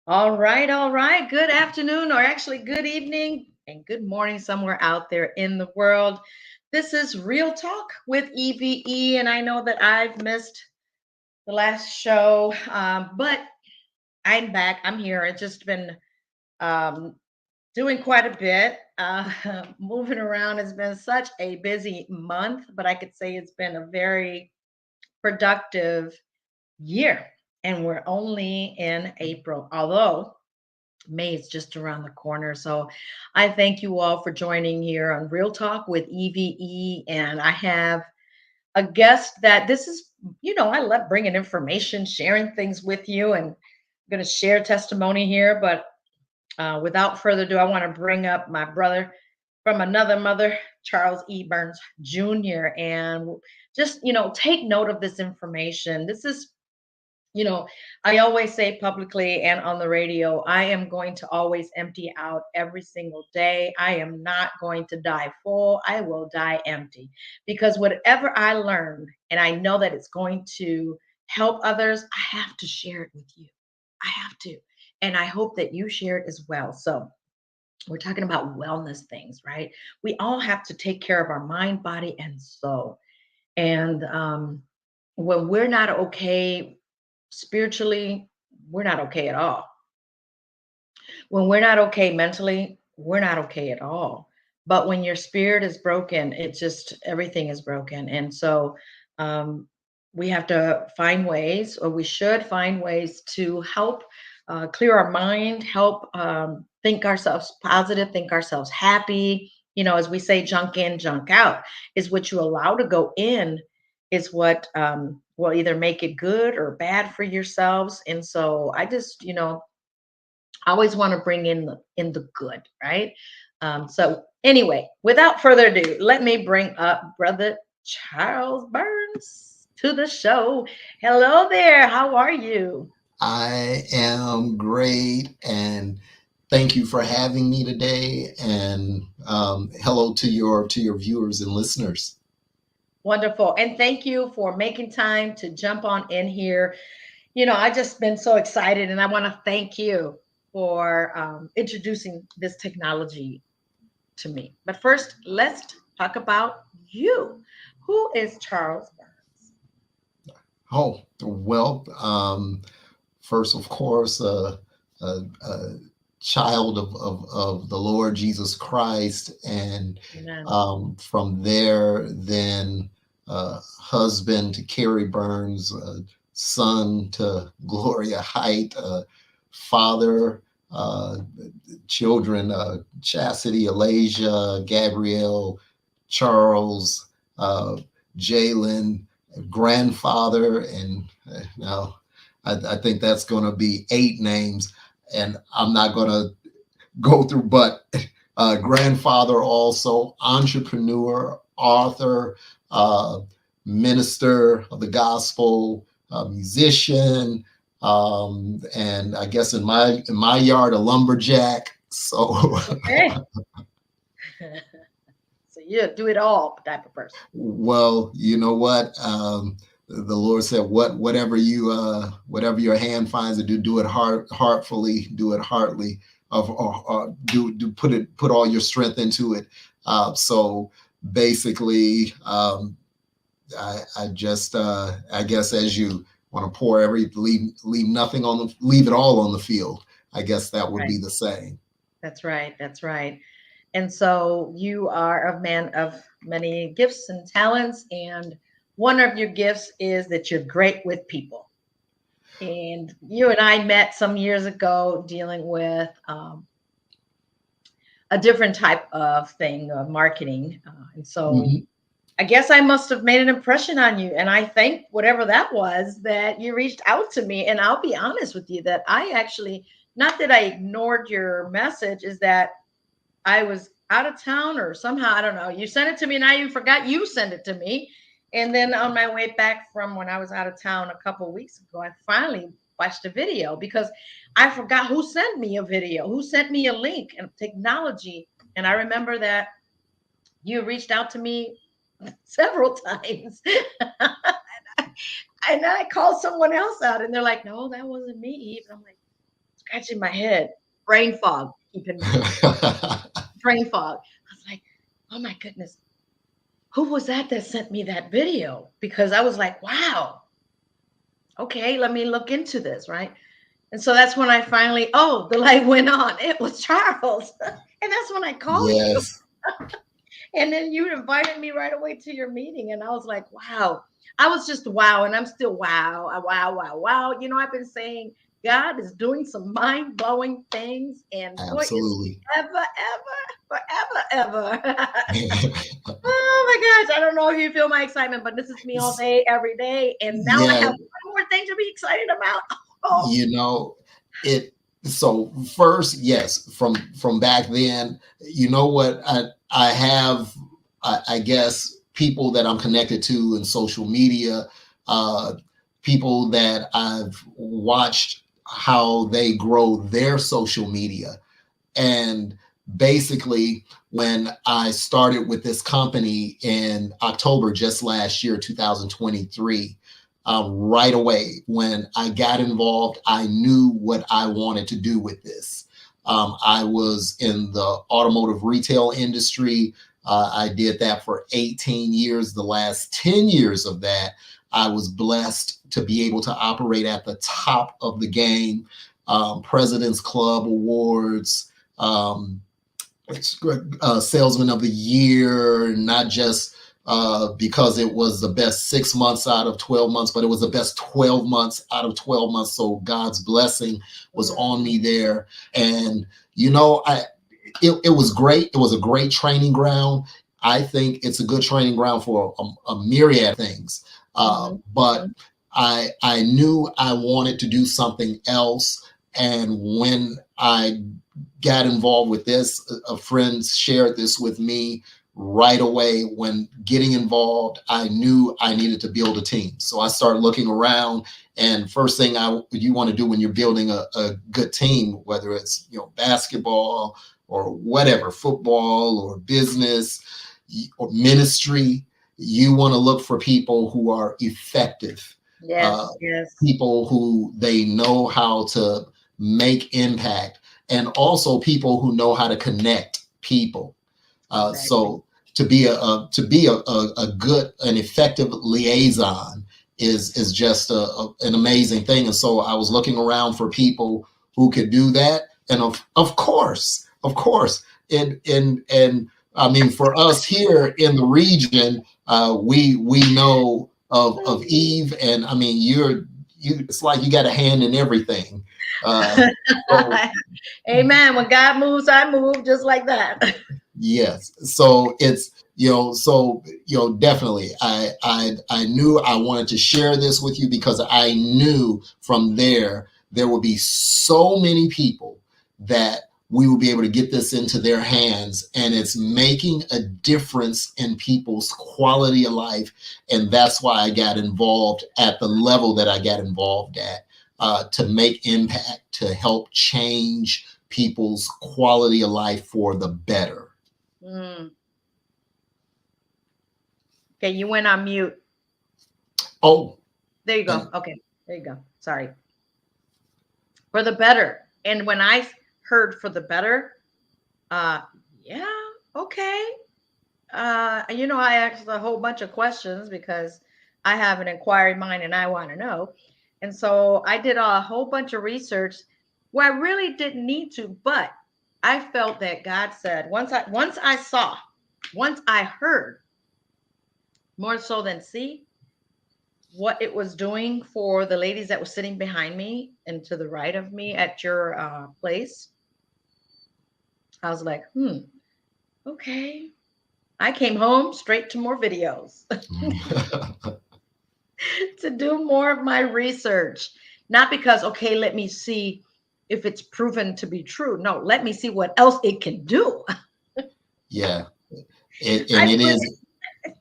All right, all right. Good afternoon, or actually good evening, and good morning somewhere out there in the world. This is Real Talk with E.V.E, and I know that I've missed the last show, but I'm back. I'm here. It's just been um, doing quite a bit. Moving around has been such a busy month, but I could say it's been a very productive year, and we're only in April, although May is just around the corner. So I thank you all for joining here on Real Talk with EVE. And I have a guest that this is, I love bringing information, sharing things with you, and I'm going to share testimony here. But without further ado, I want to bring up my brother from another mother, Charles E. Burns Jr. And just, take note of this information. This is you know, I always say publicly and on the radio, I am going to always empty out every single day. I am not going to die full. I will die empty because whatever I learn and I know that it's going to help others, I have to share it with you. I have to. And I hope that you share it as well. So, we're talking about wellness things, right? We all have to take care of our mind, body, and soul. And when we're not okay spiritually, we're not okay at all. When we're not okay mentally, we're not okay at all. But when your spirit is broken, it just everything is broken. And so um, we have to find ways, or we should find ways to help clear our mind, help think ourselves positive, think ourselves happy. As we say, junk in, junk out is what you allow to go in, is what will either make it good or bad for yourselves. And so I just, I always want to bring in the good, right? So anyway, without further ado, let me bring up Brother Charles Burns to the show. Hello there. How are you? I am great, and thank you for having me today. And hello to your viewers and listeners. Wonderful. And thank you for making time to jump on in here. I just been so excited, and I want to thank you for introducing this technology to me. But first, let's talk about you. Who is Charles Burns? Oh well, first of course, a child of the Lord Jesus Christ, and Amen. from there, then husband to Carrie Burns, son to Gloria Height, father, uh, children, Chastity, Alasia, Gabrielle, Charles, uh, Jalen, grandfather, and now I think that's going to be 8 names, and I'm not going to go through, but grandfather also, entrepreneur, author, uh, minister of the gospel, musician, and I guess in my yard a lumberjack. So, Okay. So you do it all type of person. well, you know what? The Lord said, whatever your hand finds to do, do it heartfully, do it heartily, or do put all your strength into it. So basically, I just I guess as you want to pour leave nothing on leave it all on the field. I guess that would Right. be the saying. That's right. That's right. And so you are a man of many gifts and talents. And one of your gifts is that you're great with people. And you and I met some years ago dealing with a different type of thing, marketing. And so Mhm. I guess I must have made an impression on you. And I think whatever that was, that you reached out to me. And I'll be honest with you that I actually, not that I ignored your message, is that I was out of town or somehow, I don't know. You sent it to me and I even forgot you sent it to me. And then on my way back from when I was out of town a couple of weeks ago, I finally watched a video because I forgot who sent me a video, who sent me a link and technology. And I remember that you reached out to me several times. And I called someone else out and they're like, no, that wasn't me, Eve. And I'm like, scratching my head, brain fog, keeping me brain fog. I was like, oh my goodness, who was that sent me that video? Because I was like, wow, okay, let me look into this, right? And so that's when I finally, oh, the light went on. It was Charles. And that's when I called you. Yes. And then you invited me right away to your meeting. And I was like, wow. I was just wow. And I'm still wow, wow, wow, wow. You know, I've been saying God is doing some mind blowing things. And boy, is Absolutely. he ever, ever, ever. Oh my gosh. I don't know if you feel my excitement, but this is me all day, every day. And now I Yeah, have one more thing to be excited about. Oh, you know it. So first, yes, from back then, you know what, I have, I guess, people that I'm connected to in social media, uh people that I've watched how they grow their social media. And basically, when I started with this company in October just last year, 2023, right away when I got involved, I knew what I wanted to do with this. I was in the automotive retail industry. I did that for 18 years. The last 10 years of that, I was blessed to be able to operate at the top of the game, President's Club awards, um, Salesman of the Year, not just because it was the best 6 months out of 12 months, but it was the best 12 months out of 12 months. So God's blessing was on me there. And, you know, it was great. It was a great training ground. I think it's a good training ground for a myriad of things. But I knew I wanted to do something else. And when I got involved with this, a friend shared this with me right away. When getting involved, I knew I needed to build a team. So I started looking around, and first thing you want to do when you're building a good team, whether it's, you know, basketball or whatever, football or business or ministry, you want to look for people who are effective, uh, yes, yes. people who they know how to make impact, and also people who know how to connect people. Exactly. So to be a good and effective liaison is just an amazing thing. And so I was looking around for people who could do that, and of course, and I mean, for us here in the region, we know of Eve, and I mean, it's like you got a hand in everything. So Amen. When God moves, I move just like that. yes. So it's, definitely I knew I wanted to share this with you because I knew from there would be so many people that we will be able to get this into their hands, and it's making a difference in people's quality of life. And that's why I got involved at the level that I got involved at, to make impact, to help change people's quality of life for the better. Mm. Okay, you went on mute. Oh, There you uh, go. Okay, there you go. Sorry. For the better. And when I heard for the better, uh, yeah, okay. You know, I asked a whole bunch of questions because I have an inquiring mind and I want to know. And so I did a whole bunch of research where I really didn't need to, but I felt that God said once I heard, more so than see, what it was doing for the ladies that were sitting behind me and to the right of me at your place, I was like, okay. I came home straight to more videos to do more of my research. Not because, okay, let me see if it's proven to be true. No, let me see what else it can do. yeah, and I it put is,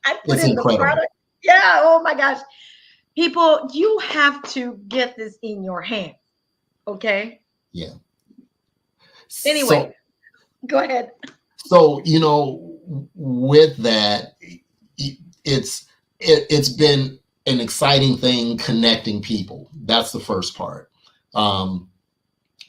I put it's in the incredible. product. Yeah, oh my gosh. People, you have to get this in your hand. Okay. Yeah. Anyway, So, go ahead. so, with that, it's been an exciting thing connecting people. That's the first part. Um,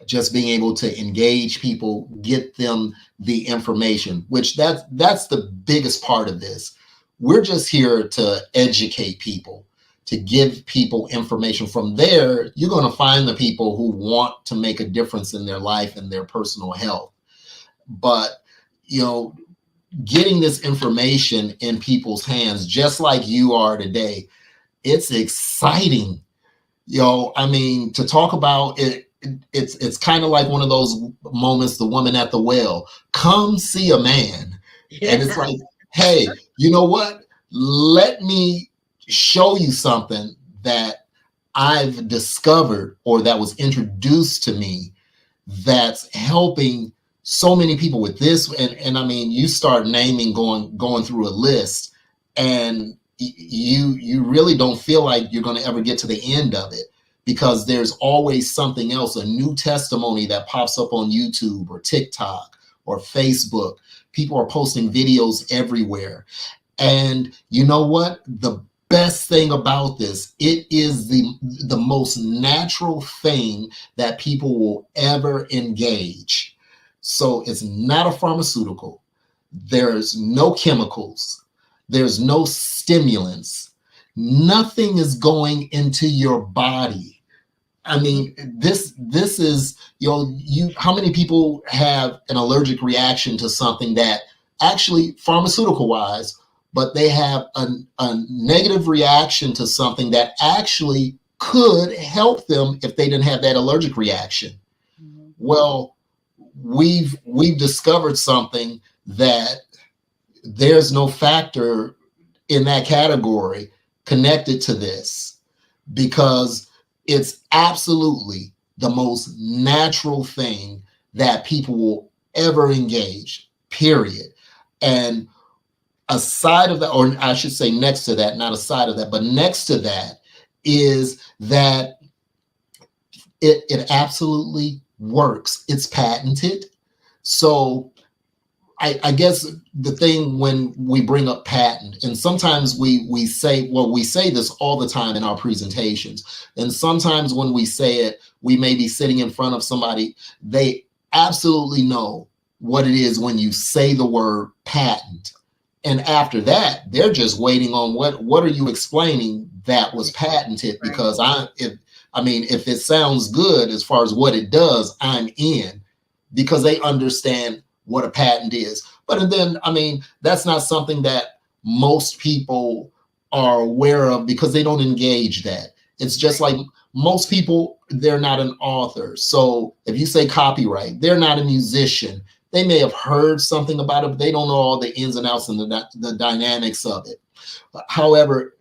just being able to engage people, get them the information, which that's the biggest part of this. We're just here to educate people, to give people information. From there, you're going to find the people who want to make a difference in their life and their personal health. But, you know, getting this information in people's hands, just like you are today, it's exciting. I mean, to talk about it, it's kind of like one of those moments, the woman at the well, come see a man. And it's Yeah. like, hey, you know what? Let me show you something that I've discovered or that was introduced to me that's helping so many people with this. And I mean, you start naming, going through a list, and you really don't feel like you're going to ever get to the end of it, because there's always something else, a new testimony that pops up on YouTube or TikTok or Facebook. People are posting videos everywhere. And you know what? The best thing about this, it is the most natural thing that people will ever engage. So it's not a pharmaceutical. There's no chemicals. There's no stimulants. Nothing is going into your body. I mean, this is, you how many people have an allergic reaction to something that actually pharmaceutical wise, but they have a negative reaction to something that actually could help them if they didn't have that allergic reaction. Mhm. Well, we've discovered something that there's no factor in that category connected to this, because it's absolutely the most natural thing that people will ever engage, period. And aside of that, or I should say next to that, not aside of that, but next to that, is that it absolutely works. It's patented. So I guess the thing when we bring up patent, and sometimes we say, well, we say this all the time in our presentations, and sometimes when we say it, we may be sitting in front of somebody, they absolutely know what it is when you say the word patent. And after that, they're just waiting on what are you explaining that was patented? Right. Because if it sounds good as far as what it does, I'm in, because they understand what a patent is. But then, I mean, that's not something that most people are aware of because they don't engage that. It's just like most people, they're not an author. So if you say copyright, they're not a musician. They may have heard something about it, but they don't know all the ins and outs and the dynamics of it. However,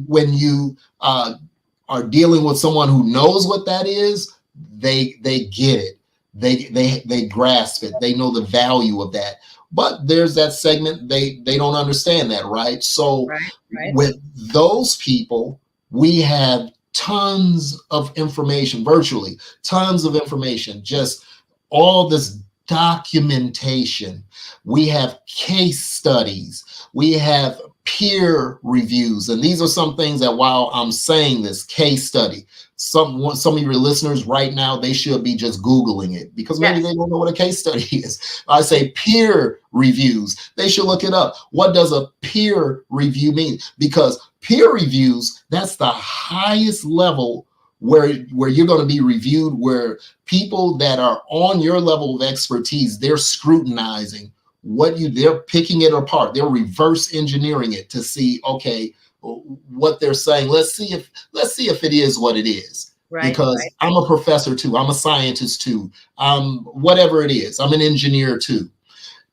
when you are dealing with someone who knows what that is, they get it. They grasp it. They know the value of that. But there's that segment, they don't understand that, right? So Right. Right. with those people, we have tons of information, virtually tons of information, just all this documentation. We have case studies. We have peer reviews. And these are some things that, while I'm saying this case study, some of your listeners right now, they should be just Googling it, because maybe Yes. they don't know what a case study is. I say peer reviews. They should look it up. What does a peer review mean? Because peer reviews, that's the highest level where you're going to be reviewed, where people that are on your level of expertise, they're scrutinizing they're picking it apart. They're reverse engineering it to see, okay, what they're saying. Let's see if it is what it is. Right. Because Right. I'm a professor too. I'm a scientist too. Whatever it is, I'm an engineer too.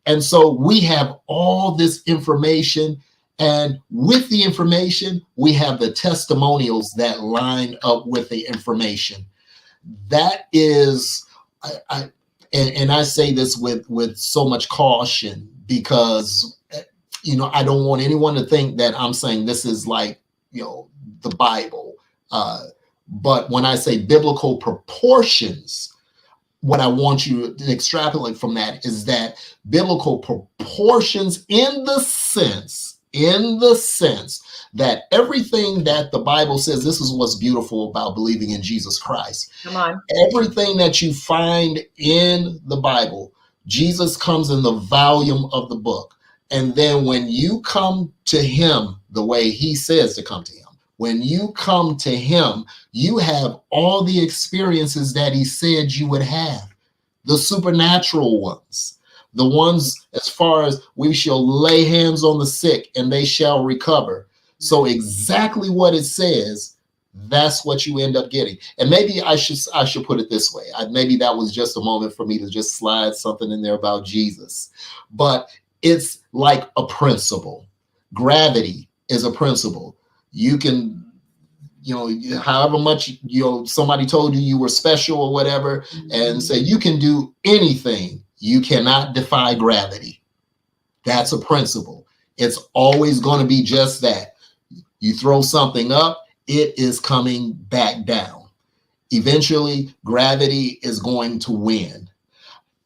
And so we have all this information. And with the information, we have the testimonials that line up with the information. That is, and I say this with so much caution, because I don't want anyone to think that I'm saying this is like the Bible. But when I say biblical proportions, what I want you to extrapolate from that is that biblical proportions, in the sense in the sense that everything that the Bible says, this is what's beautiful about believing in Jesus Christ. Come on. Everything that you find in the Bible, Jesus comes in the volume of the book. And then when you come to him the way he says to come to him, when you come to him, you have all the experiences that he said you would have, the supernatural ones, the ones as far as we shall lay hands on the sick and they shall recover. So exactly what it says, that's what you end up getting. And maybe I should put it this way. Maybe that was just a moment for me to just slide something in there about Jesus. But it's like a principle. Gravity is a principle. You can, however much, somebody told you were special or whatever, and say you can do anything. You cannot defy gravity. That's a principle. It's always going to be just that. You throw something up, it is coming back down. Eventually, gravity is going to win.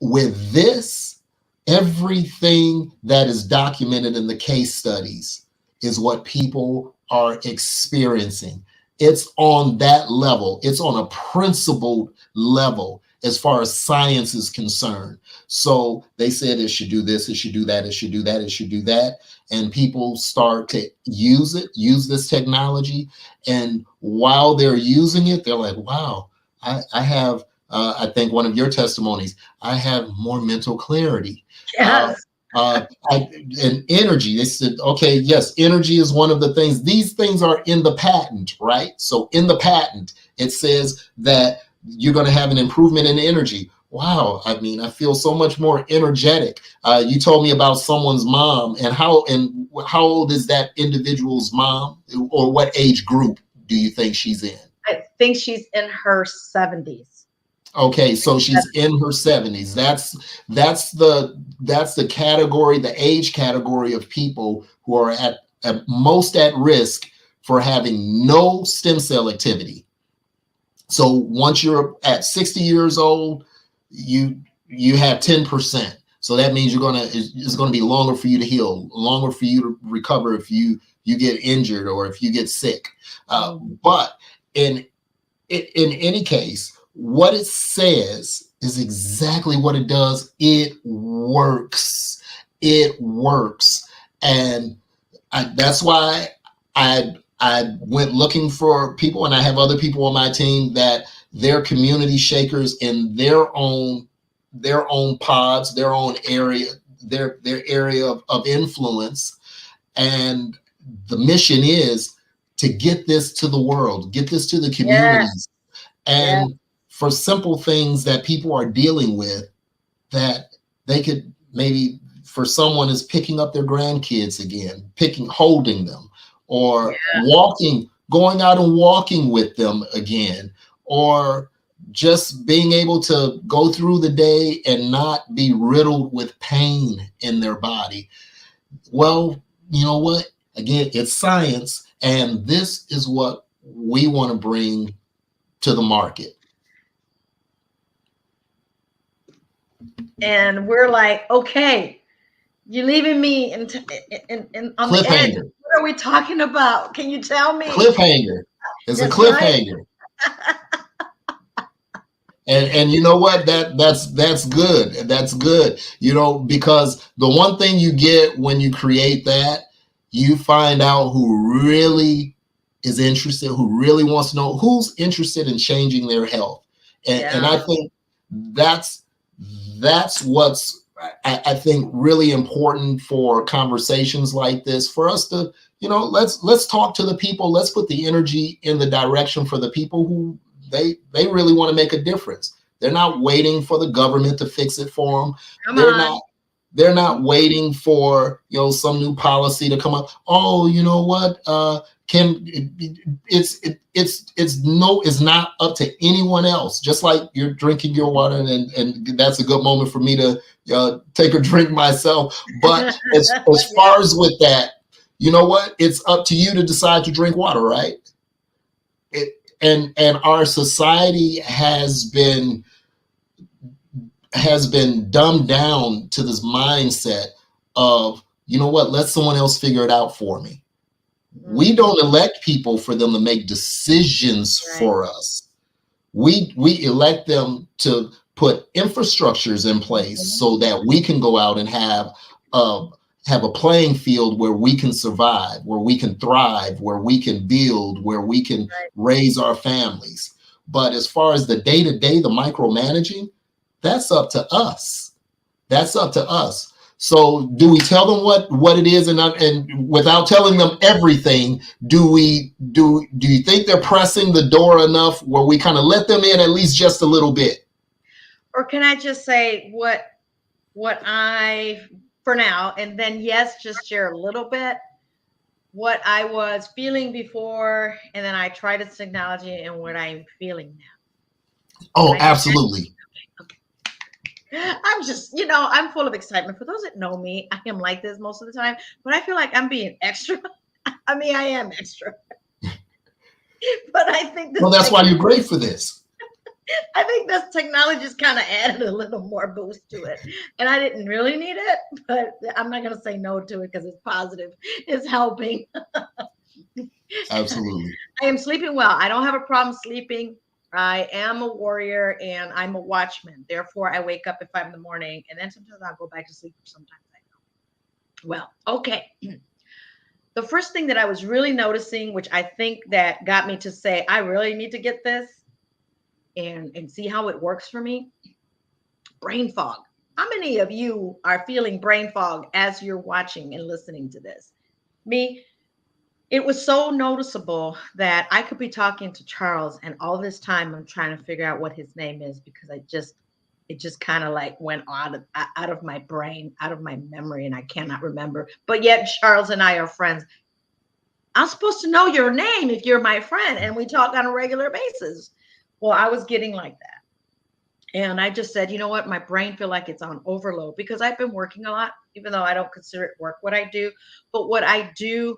With this, everything that is documented in the case studies is what people are experiencing. It's on that level. It's on a principled level as far as science is concerned. So they said it should do this, it should do that, it should do that, it should do that. And people start to use this technology. And while they're using it, they're like, wow, I have, I think one of your testimonies, I have more mental clarity. Yes. And energy, they said, okay, yes, energy is one of the things. These things are in the patent, right? So in the patent, it says that you're going to have an improvement in energy. Wow, I mean, I feel so much more energetic. You told me about someone's mom, and how old is that individual's mom, or what age group do you think she's in? I think she's in her 70s. Okay, so she's in her 70s. That's the category, the age category of people who are at most at risk for having no stem cell activity. So once you're at 60 years old, you have 10%. So that means it's gonna be longer for you to heal, longer for you to recover if you get injured or if you get sick. But in any case, what it says is exactly what it does. It works. It works. And that's why I went looking for people, and I have other people on my team that they're community shakers in their own pods, their own area, their area of influence. And the mission is to get this to the world, get this to the communities. And for simple things that people are dealing with, that they could maybe, for someone is picking up their grandkids again, holding them, or going out and walking with them again, or just being able to go through the day and not be riddled with pain in their body. Well, you know what? Again, it's science, and this is what we want to bring to the market. And we're like, okay, you're leaving me on the edge. What are we talking about? Can you tell me? Cliffhanger. It's a cliffhanger. Right? And you know what? That's good. That's good. Because the one thing you get when you create that, you find out who really is interested, who really wants to know, who's interested in changing their health. And I think that's what's, I think, really important for conversations like this, for us to, let's talk to the people. Let's put the energy in the direction for the people who they really want to make a difference. They're not waiting for the government to fix it for them. They're not waiting for, some new policy to come up. Oh, you know what? It's not up to anyone else. Just like you're drinking your water, and that's a good moment for me to take a drink myself. But as far as with that, you know what? It's up to you to decide to drink water, right? And our society has been dumbed down to this mindset of You know what? Let someone else figure it out for me. We Mhm. don't elect people for them to make decisions Right. for us. We elect them to put infrastructures in place Mhm. so that we can go out and uh, have a playing field where we can survive, where we can thrive, where we can build, where we can Right. raise our families. But as far as the day to day, the micromanaging, that's up to us. That's up to us. So do we tell them what it is, and without telling them everything, do you think they're pressing the door enough where we kind of let them in at least just a little bit? Or can I just say what I for now, and then yes, just share a little bit what I was feeling before, and then I try this technology and what I'm feeling now. Can Oh, I do that? absolutely. Okay. I'm just, I'm full of excitement. For those that know me, I am like this most of the time, but I feel like I'm being extra. I mean, I am extra, but I think Well, this that's tech, why you're great for this. I think this technology just kind of added a little more boost to it, and I didn't really need it, but I'm not gonna say no to it because it's positive. It's helping. Absolutely. I am sleeping well. I don't have a problem sleeping. I am a warrior and I'm a watchman. Therefore, I wake up at 5 in the morning and then sometimes I'll go back to sleep. Sometimes I don't. Well, okay. The first thing that I was really noticing, which I think that got me to say, I really need to get this and see how it works for me, brain fog. How many of you are feeling brain fog as you're watching and listening to this? Me, it was so noticeable that I could be talking to Charles, and all this time I'm trying to figure out what his name is because it just kind of like went out of my brain, out of my memory, and I cannot remember. But yet Charles and I are friends. I'm supposed to know your name if you're my friend, and we talk on a regular basis. Well, I was getting like that. And I just said, you know what? My brain feel like it's on overload because I've been working a lot, even though I don't consider it work what I do. But what I do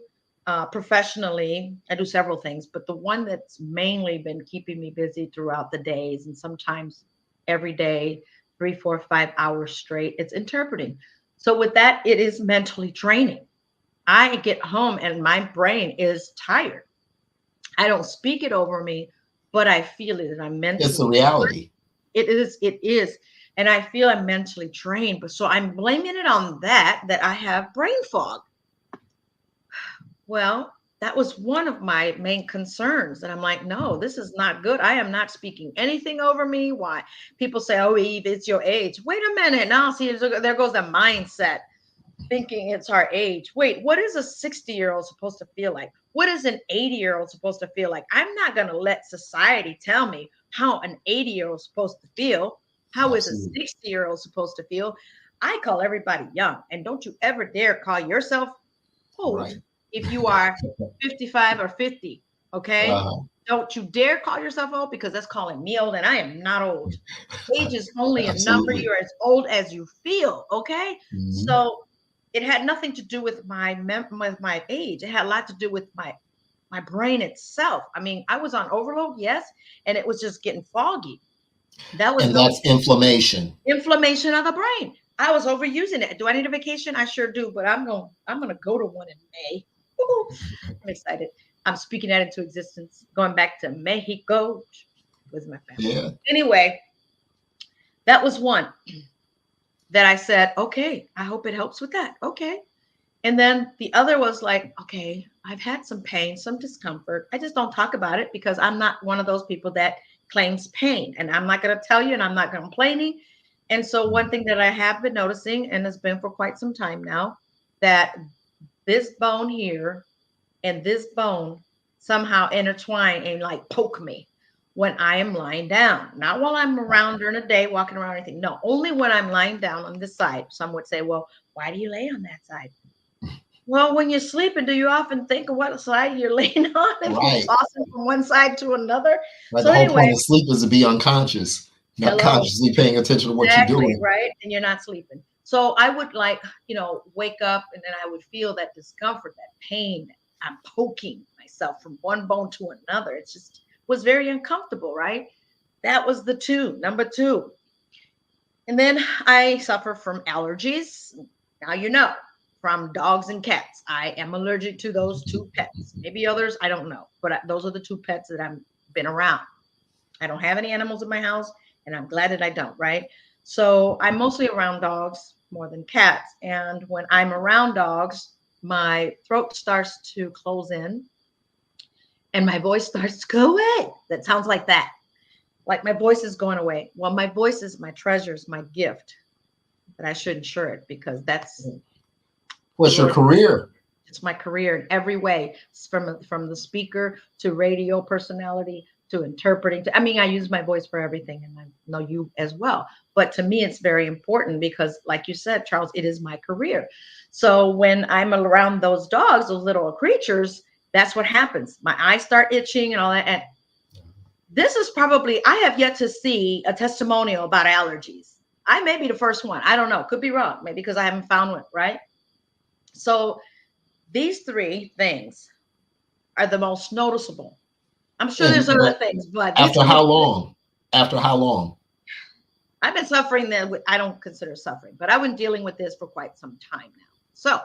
professionally, I do several things, but the one that's mainly been keeping me busy throughout the days and sometimes every day, 3, 4, 5 hours straight, it's interpreting. So with that, it is mentally draining. I get home and my brain is tired. I don't speak it over me, but I feel it and I'm It's a mentally reality. it is. And I feel I'm mentally drained. But so I'm blaming it on that I have brain fog. Well, that was one of my main concerns. And I'm like, no, this is not good. I am not speaking anything over me. Why? People say, oh, Eve, it's your age. Wait a minute. Now, see, there goes the mindset thinking it's our age. Wait, what is a 60-year-old supposed to feel like? What is an 80-year-old supposed to feel like? I'm not going to let society tell me how an 80-year-old is supposed to feel. How is a Absolutely. 60-year-old supposed to feel? I call everybody young. And don't you ever dare call yourself old Right. if you are 55 or 50. Okay. Uh, Don't you dare call yourself old because that's calling me old and I am not old. Age is only a number. absolutely. You're as old as you feel. Okay. Mhm. So it had nothing to do with with my age. It had a lot to do with my brain itself. I mean, I was on overload, yes, and it was just getting foggy. That was And those that's inflammation. inflammation of the brain. I was overusing it. Do I need a vacation? I sure do, but I'm gonna go to one in May. I'm excited. I'm speaking that into existence. Going back to Mexico with my family. Yeah. Anyway, that was one that I said, okay, I hope it helps with that. Okay. And then the other was like, okay, I've had some pain, some discomfort. I just don't talk about it because I'm not one of those people that claims pain. And I'm not going to tell you and I'm not complaining. And so, one thing that I have been noticing, and it's been for quite some time now, that this bone here and this bone somehow intertwine and like poke me when I am lying down. Not while I'm around during the day, walking around or anything. No, only when I'm lying down on this side. Some would say, well, why do you lay on that side? Well, when you're sleeping, do you often think of what side you're laying on if you're Right. tossing from one side to another? Right. So The whole point anyway, of sleep is to be unconscious, not hello. consciously paying attention to what you're Exactly, doing. right? And you're not sleeping. So I would like, wake up and then I would feel that discomfort, that pain. I'm poking myself from one bone to another. It just was very uncomfortable, right? That was the number two. And then I suffer from allergies. Now you know. from dogs and cats. I am allergic to those two pets. Maybe others, I don't know. But those are the two pets that I've been around. I don't have any animals in my house, and I'm glad that I don't, right? So I'm mostly around dogs more than cats. And when I'm around dogs, my throat starts to close in and my voice starts to go away. That sounds like that. Like my voice is going away. Well, my voice is my treasure, is my gift, but I should insure it because that's What's your career? It's my career in every way, from the speaker to radio personality to interpreting. I mean, I use my voice for everything, and I know you as well. But to me, it's very important because, like you said, Charles, it is my career. So when I'm around those dogs, those little creatures, that's what happens. My eyes start itching and all that. And this is probably, I have yet to see a testimonial about allergies. I may be the first one. I don't know. Could be wrong. Maybe because I haven't found one, right? So these three things are the most noticeable. I'm sure there's other things, but after how long? After how long? I've been suffering that. I don't consider suffering, but I've been dealing with this for quite some time now. So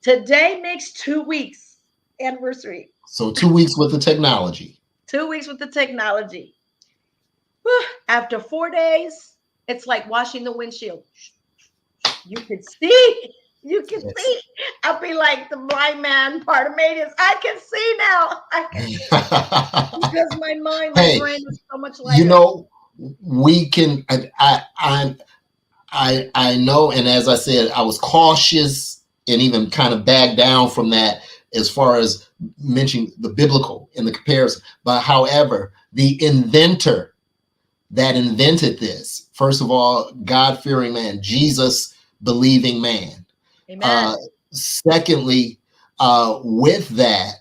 today makes 2 weeks anniversary. So 2 weeks with the technology. 2 weeks with the technology. Whew. After 4 days, it's like washing the windshield. You can see. You can see. I'll be like the blind man Bartimaeus. I can see now. I can see. Because my mind, my brain is so much lighter. You know, we can. I know, and as I said, I was cautious and even kind of backed down from that as far as mentioning the biblical in the comparison. But however, the inventor that invented this, first of all, God-fearing man, Jesus believing man. Amen. Secondly, with that,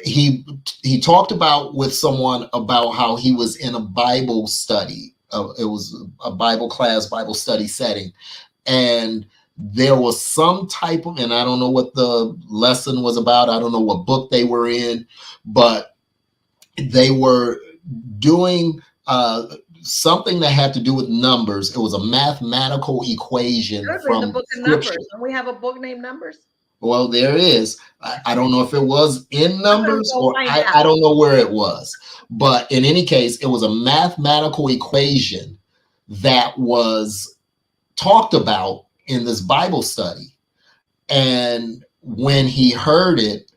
he talked about with someone about how he was in a Bible study. It was a Bible class, Bible study setting, and there was some type of, and I don't know what the lesson was about. I don't know what book they were in, but they were doing something that had to do with numbers. It was a mathematical equation from the book of Numbers. And we have a book named Numbers. Well, there is. I don't know if it was in Numbers or I don't know where it was. But in any case, it was a mathematical equation that was talked about in this Bible study. And when he heard it,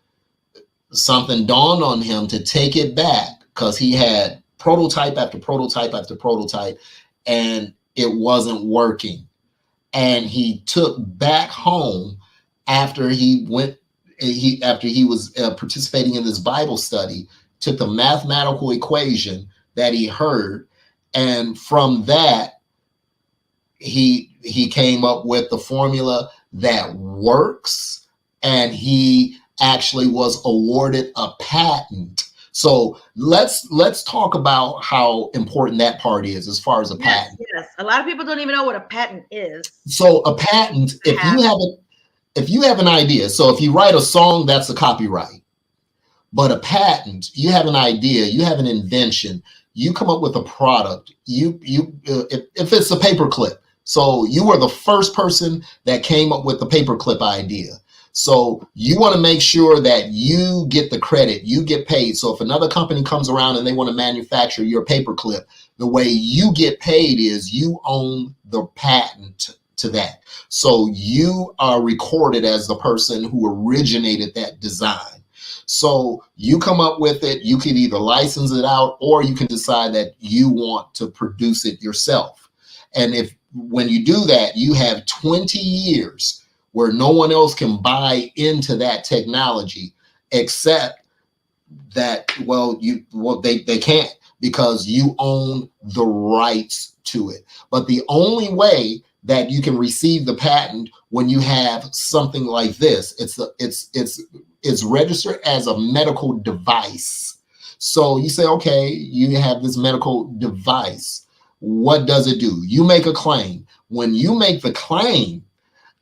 something dawned on him to take it back because he had prototype after prototype after prototype, and it wasn't working. And he took back home after he was participating in this Bible study, took the mathematical equation that he heard, and from that he came up with the formula that works, and he actually was awarded a patent. So let's talk about how important that part is as far as a patent. Yes, a lot of people don't even know what a patent is. So a patent, if you have an idea, so if you write a song, that's a copyright. But a patent, you have an idea, you have an invention, you come up with a product. If it's a paperclip, so you were the first person that came up with the paperclip idea. So you want to make sure that you get the credit, you get paid. So if another company comes around and they want to manufacture your paperclip, the way you get paid is you own the patent to that. So you are recorded as the person who originated that design. So you come up with it, you can either license it out or you can decide that you want to produce it yourself. And when you do that, you have 20 years where no one else can buy into that technology except that, they can't, because you own the rights to it. But the only way that you can receive the patent when you have something like this, it's registered as a medical device. So you say, okay, you have this medical device. What does it do? You make a claim. When you make the claim,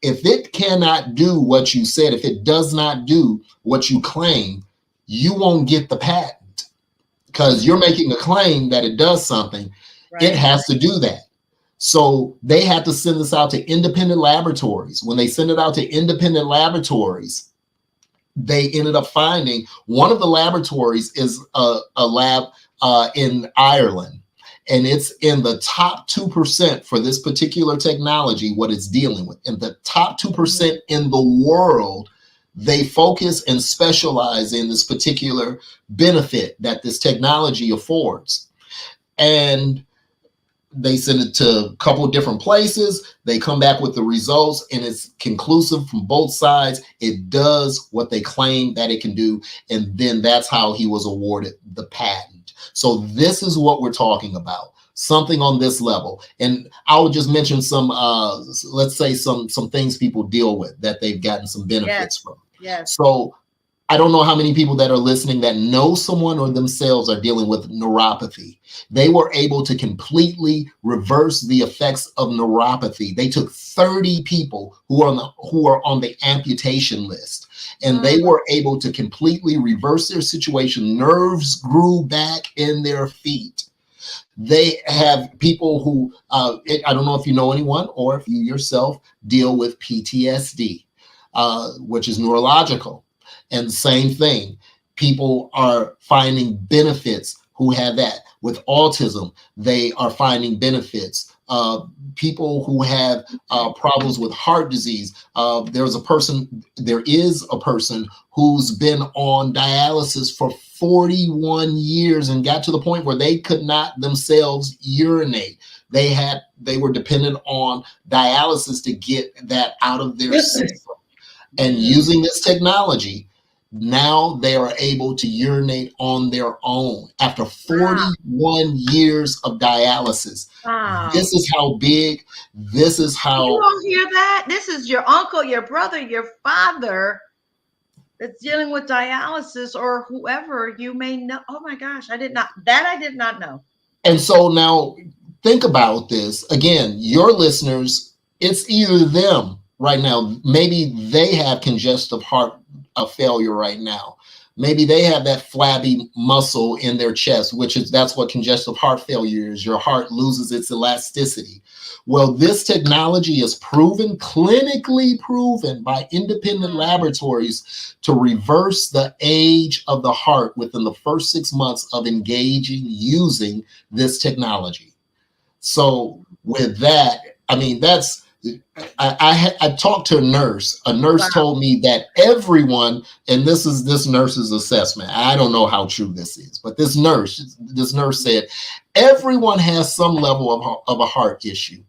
if it cannot do what you said, if it does not do what you claim, you won't get the patent because you're making a claim that it does something. Right. It has to do that. So they had to send this out to independent laboratories. When they send it out to independent laboratories, they ended up finding one of the laboratories is a lab in Ireland. And it's in the top 2% for this particular technology, what it's dealing with. In the top 2% in the world, they focus and specialize in this particular benefit that this technology affords. And they send it to a couple of different places. They come back with the results, and it's conclusive from both sides. It does what they claim that it can do. And then that's how he was awarded the patent. So this is what we're talking about. Something on this level. And I will just mention some, let's say some things people deal with that they've gotten some benefits from. Yes. So I don't know how many people that are listening that know someone or themselves are dealing with neuropathy. They were able to completely reverse the effects of neuropathy. They took 30 people who are on the amputation list, and they were able to completely reverse their situation. Nerves grew back in their feet. They have people who, I don't know if you know anyone or if you yourself deal with PTSD, which is neurological. And same thing, people are finding benefits who have that. With autism, they are finding benefits. People who have problems with heart disease. There is a person who's been on dialysis for 41 years and got to the point where they could not themselves urinate. They were dependent on dialysis to get that out of their system. And using this technology, now they are able to urinate on their own after 41 years of dialysis. Wow. This is how big, this is how. You all hear that? This is your uncle, your brother, your father that's dealing with dialysis, or whoever you may know. Oh my gosh, I did not know. And so now think about this. Again, your listeners, it's either them right now. Maybe they have congestive heart failure right now. Maybe they have that flabby muscle in their chest, that's what congestive heart failure is. Your heart loses its elasticity. Well, this technology is clinically proven by independent laboratories to reverse the age of the heart within the first 6 months of using this technology. So with that, I mean, I talked to a nurse. A nurse told me that everyone, and this is this nurse's assessment. I don't know how true this is, but this nurse said everyone has some level of a heart issue.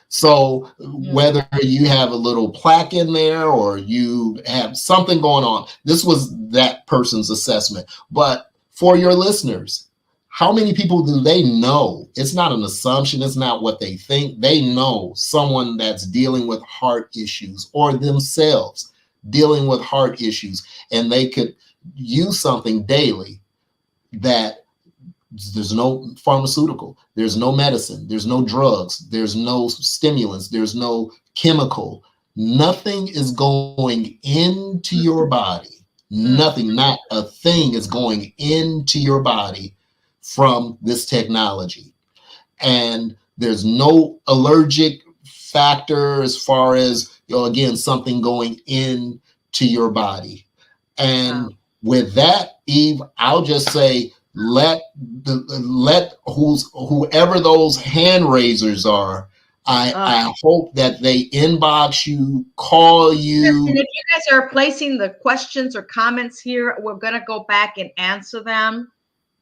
So whether you have a little plaque in there or you have something going on, this was that person's assessment. But for your listeners, how many people do they know? It's not an assumption. It's not what they think. They know someone that's dealing with heart issues or themselves dealing with heart issues, and they could use something daily that there's no pharmaceutical, there's no medicine, there's no drugs, there's no stimulants, there's no chemical. Nothing is going into your body. Nothing, not a thing is going into your body from this technology. And there's no allergic factor as far as, again, something going into your body. And with that, Eve, I'll just say, let whoever those hand raisers are, I hope that they inbox you, call you. And if you guys are placing the questions or comments here, we're going to go back and answer them.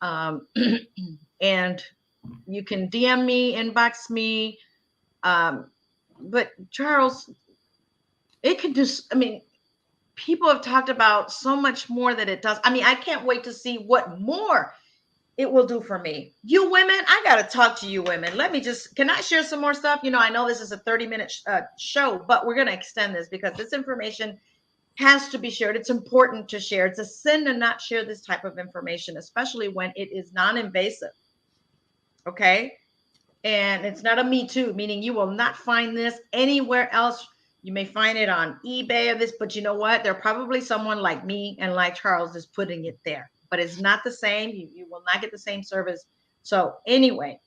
And you can DM me, inbox me. But Charles, it could just, I mean, people have talked about so much more that it does. I mean, I can't wait to see what more it will do for me. You women, I got to talk to you women. Can I share some more stuff? I know this is a 30-minute show, but we're going to extend this because this information has to be shared. It's important to share. It's a sin to not share this type of information, especially when it is non-invasive. Okay. And it's not a Me Too, meaning you will not find this anywhere else. You may find it on eBay or this, but you know what? There probably someone like me and like Charles is putting it there, but it's not the same. You will not get the same service. So anyway,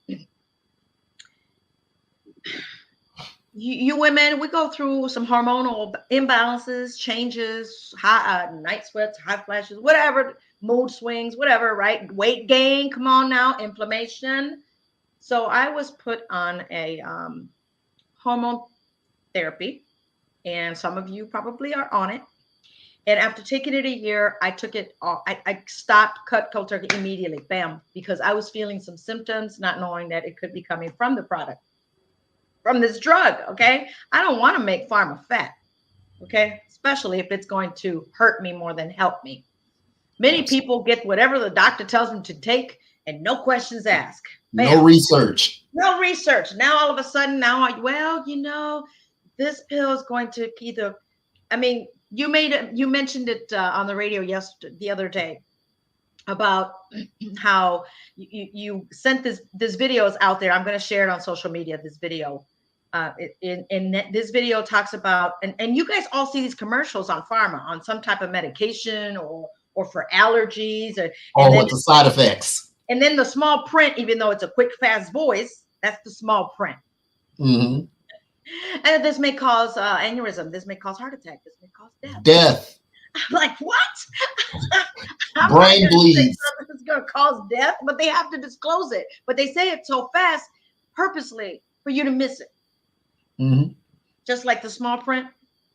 you women, we go through some hormonal imbalances, changes, high night sweats, hot flashes, whatever, mood swings, whatever, right? Weight gain, come on now, inflammation. So I was put on a hormone therapy, and some of you probably are on it. And after taking it a year, I took it off. I stopped, cut cold turkey immediately, bam, because I was feeling some symptoms, not knowing that it could be coming from the product, from this drug. Okay. I don't want to make pharma fat. Okay. Especially if it's going to hurt me more than help me. Many people get whatever the doctor tells them to take and no questions asked. No research. No research. Now all of a sudden, well, this pill is going to either, I mean, you mentioned it on the radio the other day about how you sent this videos out there. I'm going to share it on social media. This video, this video talks about, and you guys all see these commercials on pharma on some type of medication or for allergies, or with the side effects. And then the small print, even though it's a quick, fast voice, that's the small print. Mm-hmm. And this may cause aneurysm. This may cause heart attack. This may cause death. Death. I'm like, what? Brain bleeds. It's going to cause death, but they have to disclose it. But they say it so fast, purposely, for you to miss it. Mm-hmm. Just like the small print,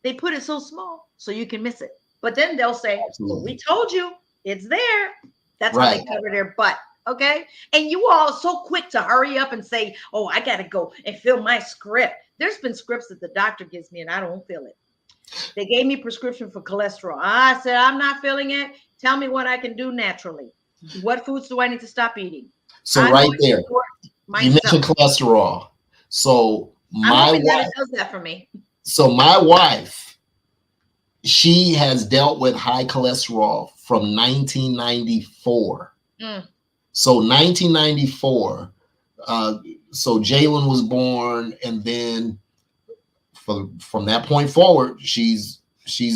they put it so small so you can miss it. But then they'll say, well, we told you, it's there. That's right. How they cover their butt. Okay. And you all are so quick to hurry up and say, oh, I got to go and fill my script. There's been scripts that the doctor gives me and I don't fill it. They gave me prescription for cholesterol. I said, I'm not filling it. Tell me what I can do naturally. What foods do I need to stop eating? So right there, you mentioned cholesterol. So my wife does that for me. So my wife, she has dealt with high cholesterol from 1994. So 1994, so Jalen was born, and then from that point forward, she's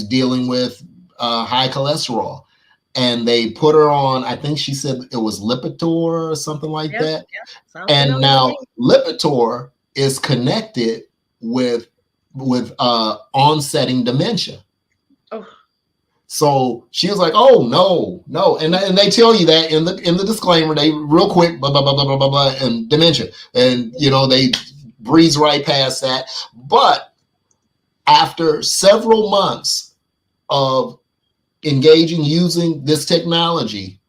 dealing with high cholesterol, and they put her on, I think she said it was Lipitor or something like that. Yeah. And now Lipitor is connected with onsetting dementia. Oh. So she was like, "Oh no," and they tell you that in the disclaimer. They real quick, blah blah blah blah blah blah, and dementia, and they breeze right past that. But after several months of using this technology,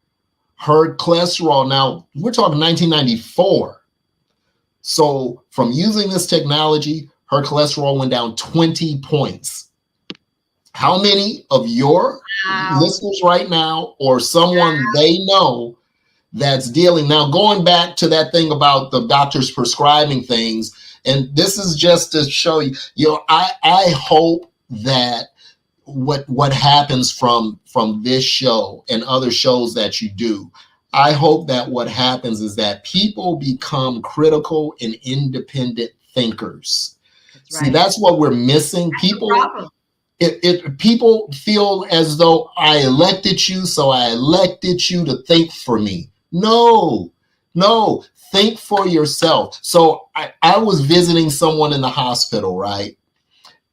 her cholesterol. Now we're talking 1994. So from using this technology, her cholesterol went down 20 points. How many of your listeners right now or someone they know that's dealing? Now, going back to that thing about the doctors prescribing things, and this is just to show you, I hope that what happens from this show and other shows that you do, I hope that what happens is that people become critical and independent thinkers. That's right. See, that's what we're missing. People feel as though I elected you, so I elected you to think for me. No, think for yourself. So I was visiting someone in the hospital, right?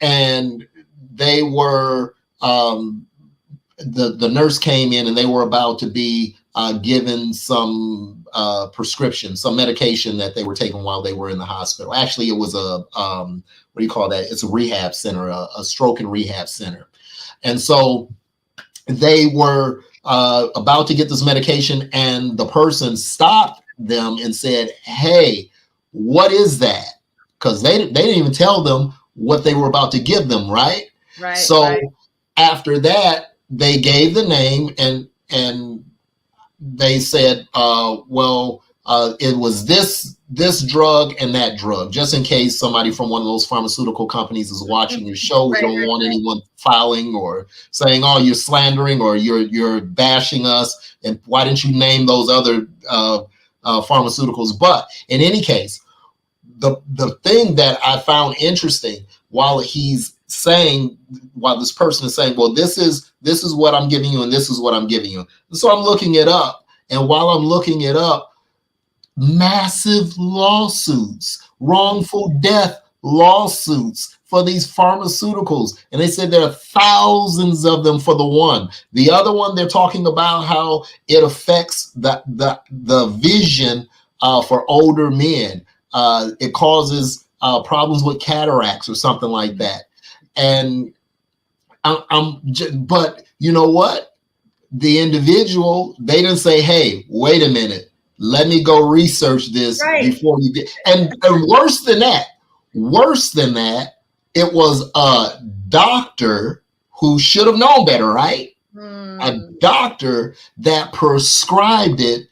And they were, the nurse came in and they were about to be given some prescription, some medication that they were taking while they were in the hospital. Actually, it was what do you call that? It's a rehab center, a stroke and rehab center. And so they were about to get this medication, and the person stopped them and said, "Hey, what is that?" Because they didn't even tell them what they were about to give them, right? Right. So after that, they gave the name and they said, it was this drug and that drug, just in case somebody from one of those pharmaceutical companies is watching your show. We don't want anyone filing or saying, "Oh, you're slandering," or you're bashing us, and why didn't you name those other pharmaceuticals? But in any case, the thing that I found interesting while this person is saying, well, this is what I'm giving you and this is what I'm giving you. And so I'm looking it up, and while I'm looking it up, massive lawsuits wrongful death lawsuits for these pharmaceuticals. And they said there are thousands of them for the one. The other one, they're talking about how it affects the vision for older men. It causes problems with cataracts or something like that. And but you know what? The individual, they didn't say, hey, wait a minute, let me go research this before you get. And worse than that, it was a doctor who should have known better, right? A doctor that prescribed it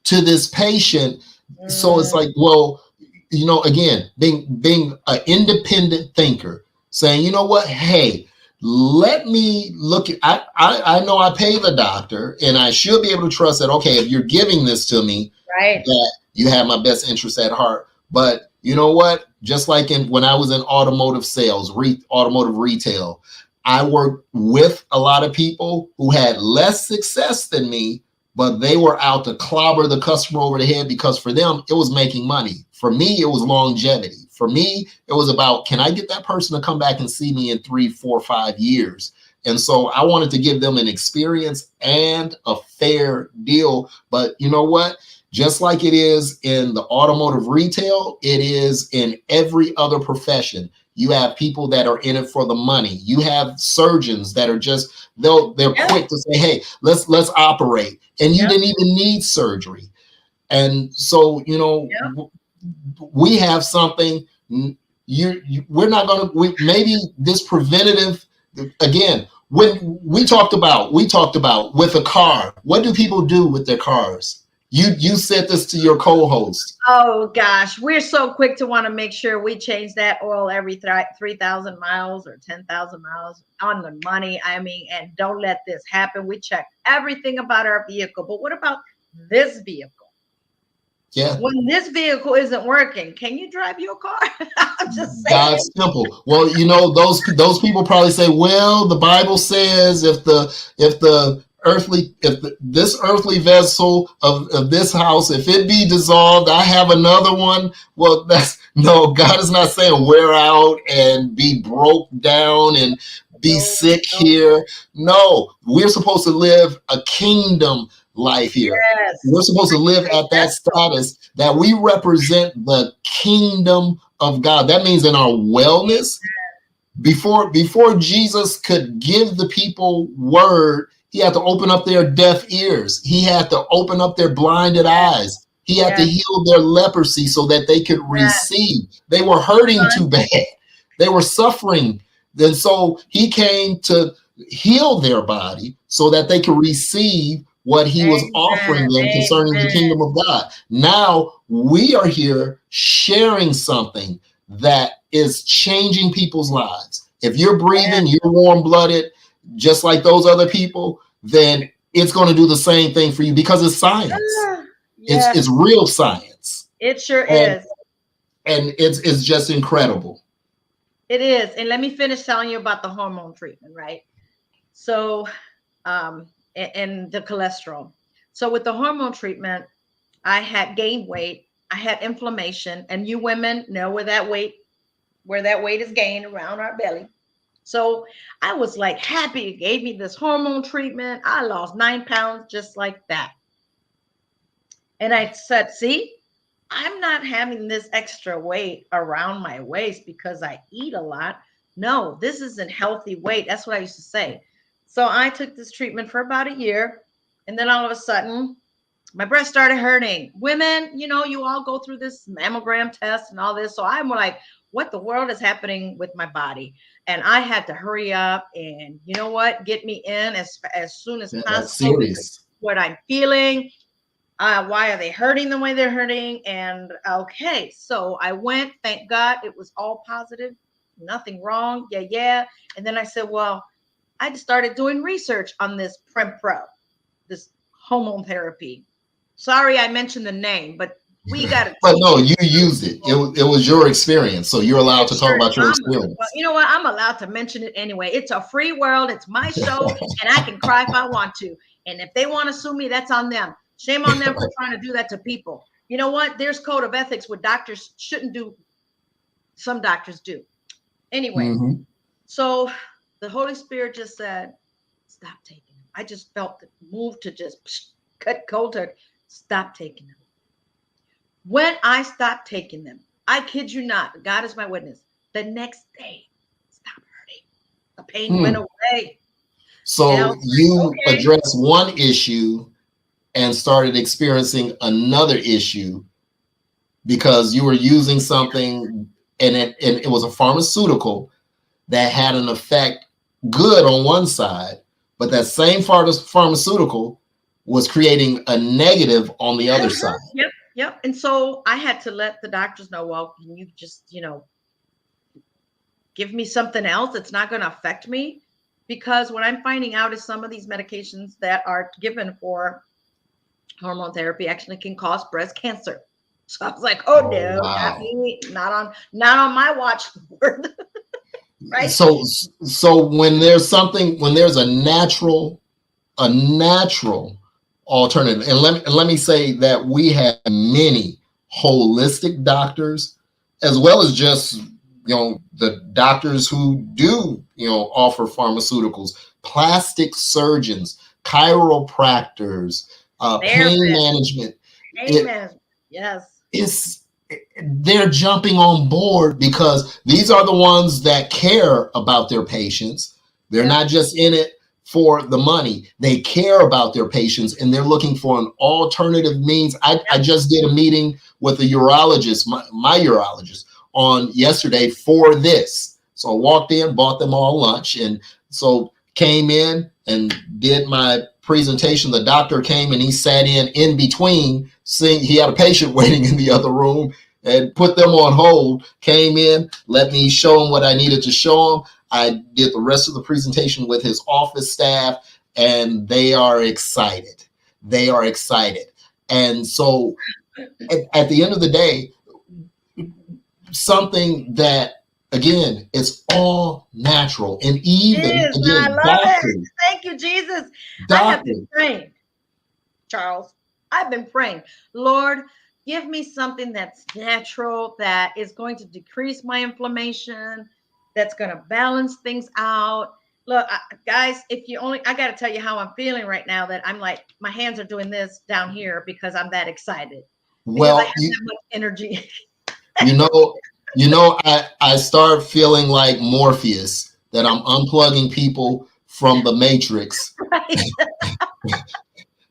to this patient. So it's like, well, you know, again, being an independent thinker, saying, you know what, hey, let me look at, I know I pay the doctor and I should be able to trust that, okay, if you're giving this to me, that you have my best interest at heart. But you know what, just like when I was in automotive sales, automotive retail, I worked with a lot of people who had less success than me, but they were out to clobber the customer over the head, because for them, it was making money. For me, it was longevity. For me, it was about, can I get that person to come back and see me in 3, 4, 5 years? And so I wanted to give them an experience and a fair deal. But you know what? Just like it is in the automotive retail, it is in every other profession. You have people that are in it for the money. You have surgeons that are just, they're quick to say, hey, let's operate. And you didn't even need surgery. And so, you know, we have something, we're not going to, maybe this preventative, again, when we talked about with a car, what do people do with their cars? You said this to your co-host. Oh gosh, we're so quick to want to make sure we change that oil every 3,000 miles or 10,000 miles on the money. I mean, and don't let this happen. We check everything about our vehicle, but what about this vehicle? Yeah. When this vehicle isn't working, can you drive your car? I'm just saying. God's simple. Well, you know, those people probably say, well, the Bible says if this earthly vessel of this house, if it be dissolved, I have another one. Well, no, God is not saying wear out and be broke down and be sick here. No, we're supposed to live a kingdom life here. Yes. We're supposed to live at that status that we represent the kingdom of God. That means in our wellness, before Jesus could give the people word, he had to open up their deaf ears. He had to open up their blinded eyes. He had to heal their leprosy so that they could receive. They were hurting too bad. They were suffering. And so he came to heal their body so that they could receive what he was offering them concerning the kingdom of God. Now we are here sharing something that is changing people's lives. If you're breathing, you're warm-blooded, just like those other people, then it's going to do the same thing for you, because it's science. It's real science. It sure is. And it's just incredible. It is. And let me finish telling you about the hormone treatment, right? So, and the cholesterol. So with the hormone treatment, I had gained weight. I had inflammation, and you women know where that weight is gained, around our belly. So I was like happy it gave me this hormone treatment. I lost 9 pounds just like that. And I said, see, I'm not having this extra weight around my waist because I eat a lot. No, this isn't healthy weight. That's what I used to say. So I took this treatment for about a year. And then all of a sudden, my breast started hurting. Women, you know, you all go through this mammogram test and all this. So I'm like, what the world is happening with my body? And I had to hurry up and, you know what, get me in as soon as possible. Serious. What I'm feeling. Why are they hurting the way they're hurting? And okay, so I went, thank God, it was all positive, nothing wrong. Yeah. And then I said, well, I just started doing research on this Prempro, this hormone therapy. Sorry, I mentioned the name, but we got it. But no, you used it. It was your experience, so you're allowed to talk about your experience. Well, you know what? I'm allowed to mention it anyway. It's a free world. It's my show, and I can cry if I want to. And if they want to sue me, that's on them. Shame on them for trying to do that to people. You know what? There's code of ethics where doctors shouldn't do Some doctors do. Anyway, Mm-hmm. so the Holy Spirit just said, stop taking them. I just felt the move to just cut cold turkey. Stop taking them. When I stopped taking them, I kid you not, God is my witness. The next day, stop hurting. The pain went Hmm. away. And I So was like, you okay. addressed one issue and started experiencing another issue because you were using something, and it was a pharmaceutical that had an effect good on one side, but that same pharmaceutical was creating a negative on the other side. Yep, yep. And so I had to let the doctors know, well, can you just, give me something else that's not going to affect me? Because what I'm finding out is some of these medications that are given for hormone therapy actually can cause breast cancer. So I was like, oh Oh no, not wow. me, not on my watchboard. Right? So when there's something, when there's a natural alternative, and let me say that we have many holistic doctors, as well as just the doctors who do offer pharmaceuticals, plastic surgeons, chiropractors, pain Therapist. management. It Amen. Yes. is they're jumping on board because these are the ones that care about their patients. They're Yep. not just in it for the money. They care about their patients and they're looking for an alternative means. I Yep. just did a meeting with a urologist, my urologist, on yesterday for this. So I walked in, bought them all lunch, and so came in and did my presentation. The doctor came and he sat in between, seeing he had a patient waiting in the other room, and put them on hold, came in, let me show him what I needed to show him. I did the rest of the presentation with his office staff, and they are excited. They are excited. And so at the end of the day, something that, again, it's all natural. And It even, is. I again, love it. doctors, Thank you, Jesus. I have been doctors, praying, Charles. I've been praying, Lord, give me something that's natural, that is going to decrease my inflammation, that's going to balance things out. Look, guys, if you only, I got to tell you how I'm feeling right now, that I'm like, my hands are doing this down here because I'm that excited, because I have well, that much energy. You know, I start feeling like Morpheus, that I'm unplugging people from the Matrix. Right?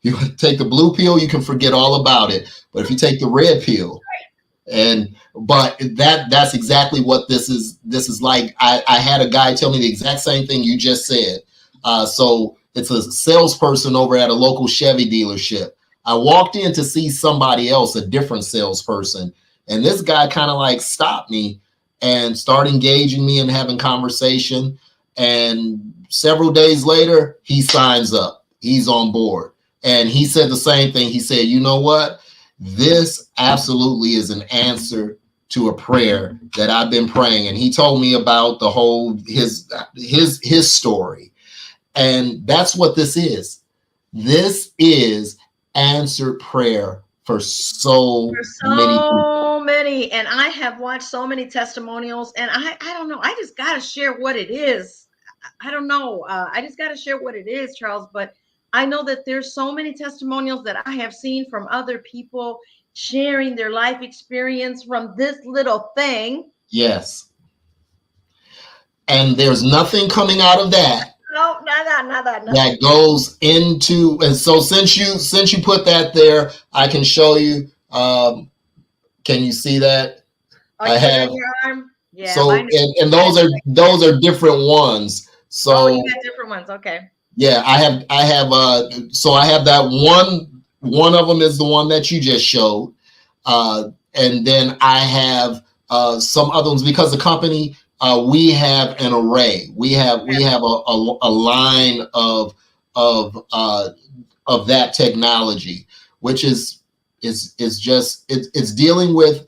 You take the blue pill, you can forget all about it. But if you take the red pill, but that's exactly what this is like. I had a guy tell me the exact same thing you just said. So it's a salesperson over at a local Chevy dealership. I walked in to see somebody else, a different salesperson, and this guy kind of like stopped me and started engaging me and having conversation. And several days later, he signs up. He's on board. And he said the same thing. He said, you know what? This absolutely is an answer to a prayer that I've been praying. And he told me about the whole his story. And that's what this is. This is answered prayer for so For many people. so many, and I have watched so many testimonials, and I don't know, I just got to share what it is. I don't know, I just got to share what it is, Charles. But I know that there's so many testimonials that I have seen from other people sharing their life experience from this little thing. Yes. And there's nothing coming out of that No, nada, that nothing. goes into, and so since you put that there, I can show you. Can you see that? Oh, I you put it have. on your arm? Yeah, So mine is. and Mine is those are like this. those are different ones. Oh, you So got different ones. Okay. yeah, I have that one of them is the one that you just showed. And then I have some other ones because the company, we have an array. We have a line of that technology, which is just it's dealing with.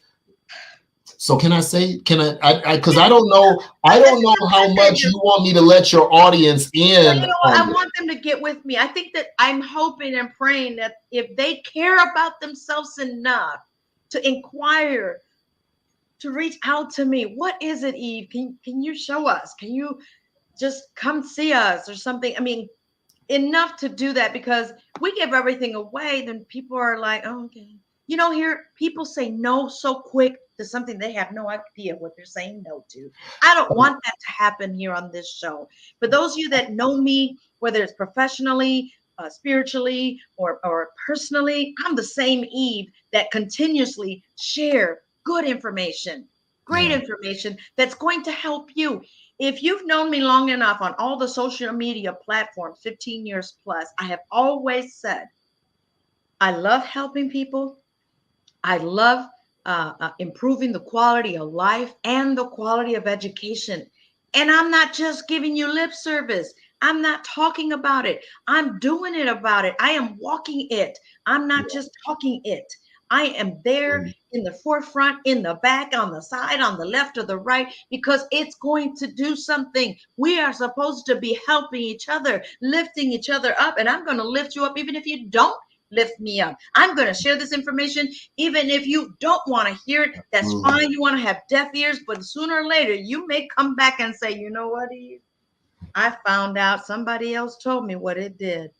So can I say, can I, because I I don't think know I'm how gonna say much this. you want me to let your audience Well, in you know what? on I this. want them to get with me. I think that I'm hoping and praying that if they care about themselves enough to inquire, to reach out to me. What is it, Eve? Can you show us? Can you just come see us or something? I mean, enough to do that, because we give everything away, then people are like, oh, okay. You know, here people say no so quick to something they have no idea what they're saying no to. I don't want that to happen here on this show. For those of you that know me, whether it's professionally, spiritually, or personally, I'm the same Eve that continuously share good information, great Yeah. information that's going to help you. If you've known me long enough on all the social media platforms, 15 years plus, I have always said, I love helping people. I love improving the quality of life and the quality of education. And I'm not just giving you lip service. I'm not talking about it. I'm doing it about it. I am walking it. I'm not just talking it. I am there in the forefront, in the back, on the side, on the left or the right, because it's going to do something. We are supposed to be helping each other, lifting each other up. And I'm going to lift you up even if you don't lift me up. I'm going to share this information even if you don't want to hear it. That's fine. You want to have deaf ears, but sooner or later you may come back and say, you know what, Eve? I found out somebody else told me what it did.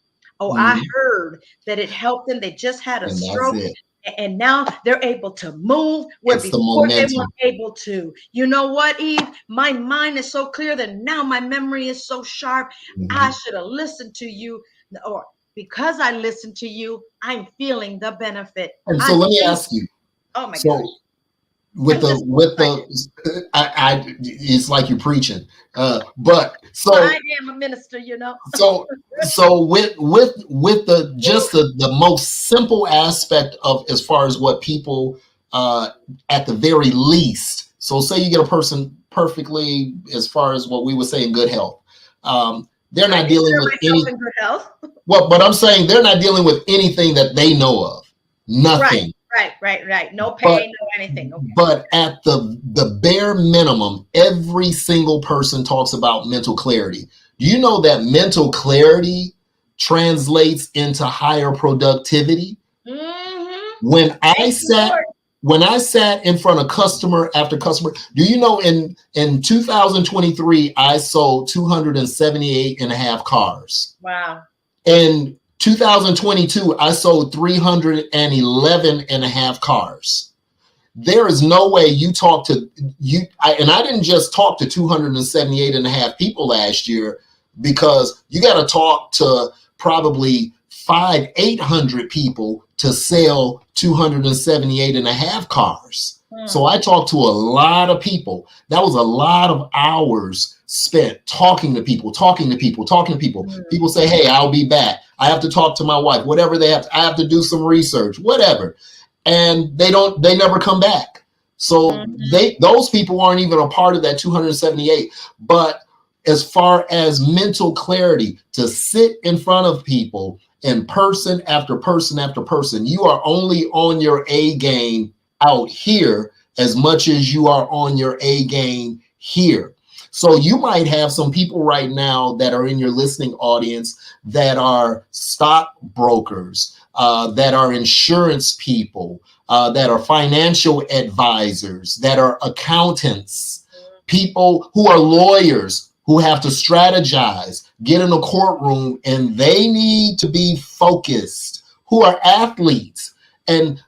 Oh, I heard that it helped them. They just had a And that's stroke. it. And now they're able to move where It's the before they momentum. weren't able to. You know what, Eve? My mind is so clear that now my memory is so sharp. I should have listened to you, or because I listened to you, I'm feeling the benefit. And so let me ask you. Oh my So gosh. with it's like you're preaching. But so I am a minister, you know. so with the just the most simple aspect of, as far as what people at the very least. So say you get a person perfectly, as far as what we would say, in good health. They're not dealing with any in good health. Well, but I'm saying they're not dealing with anything that they know of. Nothing. Right. No pain, no anything. Okay. But at the bare minimum, every single person talks about mental clarity. Do you know that mental clarity translates into higher productivity? When I sat in front of customer after customer, do you know in 2023 I sold 278 and a half cars. Wow. In 2022, I sold 311 and a half cars. There is no way you talk to you. And I didn't just talk to 278 and a half people last year, because you got to talk to probably 800 people to sell 278 and a half cars. So I talked to a lot of people. That was a lot of hours spent talking to people. People say, hey, I'll be back. I have to talk to my wife, whatever they have. I have to do some research, whatever. And they never come back. So those people aren't even a part of that 278. But as far as mental clarity, to sit in front of people and person after person after person, you are only on your A game out here as much as you are on your A game here. So you might have some people right now that are in your listening audience that are stockbrokers, that are insurance people, that are financial advisors, that are accountants, people who are lawyers, who have to strategize, get in a courtroom, and they need to be focused, who are athletes. And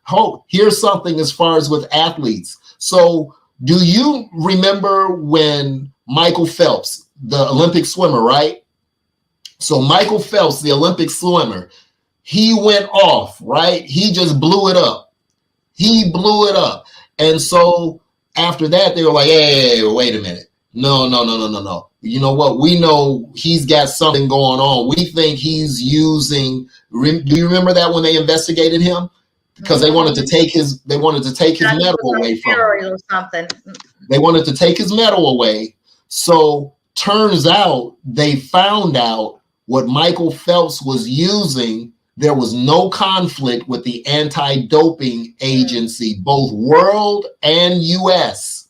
here's something as far as with athletes. So do you remember when Michael Phelps, the Olympic swimmer, right? So Michael Phelps, the Olympic swimmer, he went off, right? He just blew it up. And so after that, they were like, hey, wait a minute. No. You know what? We know he's got something going on. We think he's using. Do you remember that when they investigated him? Because they wanted to take his medal away from him. Or something. They wanted to take his medal away. So turns out they found out what Michael Phelps was using. There was no conflict with the anti-doping agency, both world and US.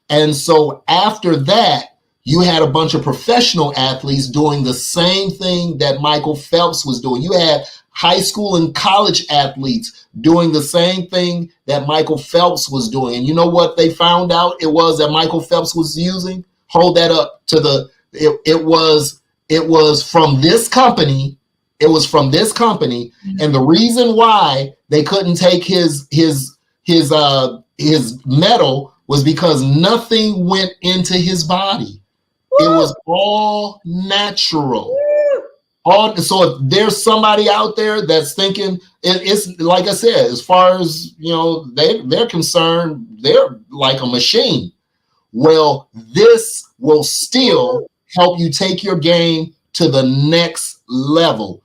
And so after that, You had a bunch of professional athletes doing the same thing that Michael Phelps was doing. You had high school and college athletes doing the same thing that Michael Phelps was doing. And you know what they found out it was that Michael Phelps was using? Hold that up to the it was from this company. It was from this company. And the reason why they couldn't take his metal was because nothing went into his body. It was all natural. So if there's somebody out there that's thinking it's like I said, as far as they're concerned, they're like a machine. Well, this will still help you take your game to the next level,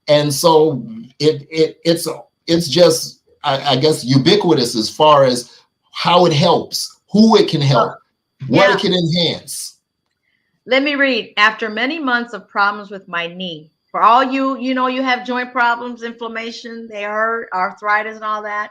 And so it's just I guess ubiquitous as far as how it helps, who it can help, what it can enhance. Let me read. After many months of problems with my knee, for all you have joint problems, inflammation, they hurt, arthritis, and all that,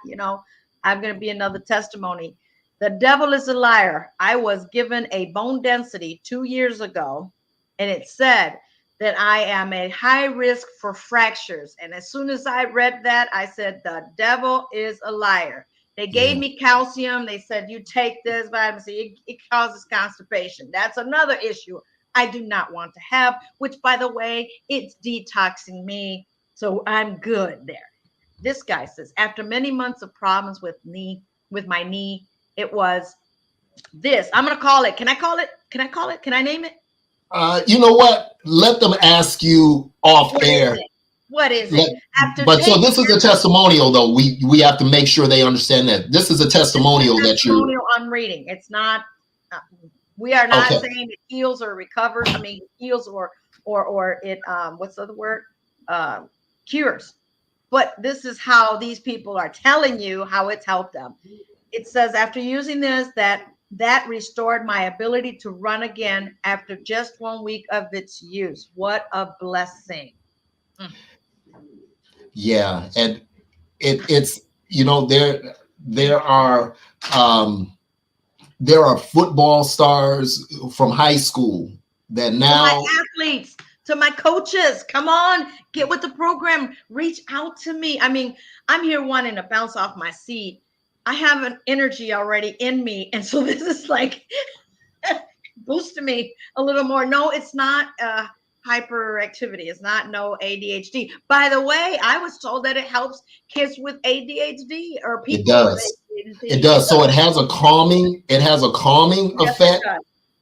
I'm going to be another testimony. The devil is a liar. I was given a bone density 2 years ago, and it said that I am at high risk for fractures. And as soon as I read that, I said, the devil is a liar. They gave me calcium. They said, you take this vitamin C. It causes constipation. That's another issue I do not want to have, which, by the way, it's detoxing me. So I'm good there. This guy says, after many months of problems with my knee, it was this. I'm going to call it. Can I call it? Can I call it? Can I name it? You know what? Let them ask you off air. What is it? But so this is a testimonial, though. We have to make sure they understand that this is a testimonial that you're. I'm reading. It's not. We are not saying it heals or recovers. I mean, heals or it. What's the other word? Cures. But this is how these people are telling you how it's helped them. It says after using this, that restored my ability to run again after just 1 week of its use. What a blessing. Yeah, and it's there are football stars from high school that now my athletes, to my coaches, come on, get with the program, reach out to me. I mean, I'm here wanting to bounce off my seat. I have an energy already in me, and so this is like boosting me a little more. No, it's not hyperactivity. It's not no ADHD. By the way, I was told that it helps kids with ADHD or people. It does. It does. So it has a calming effect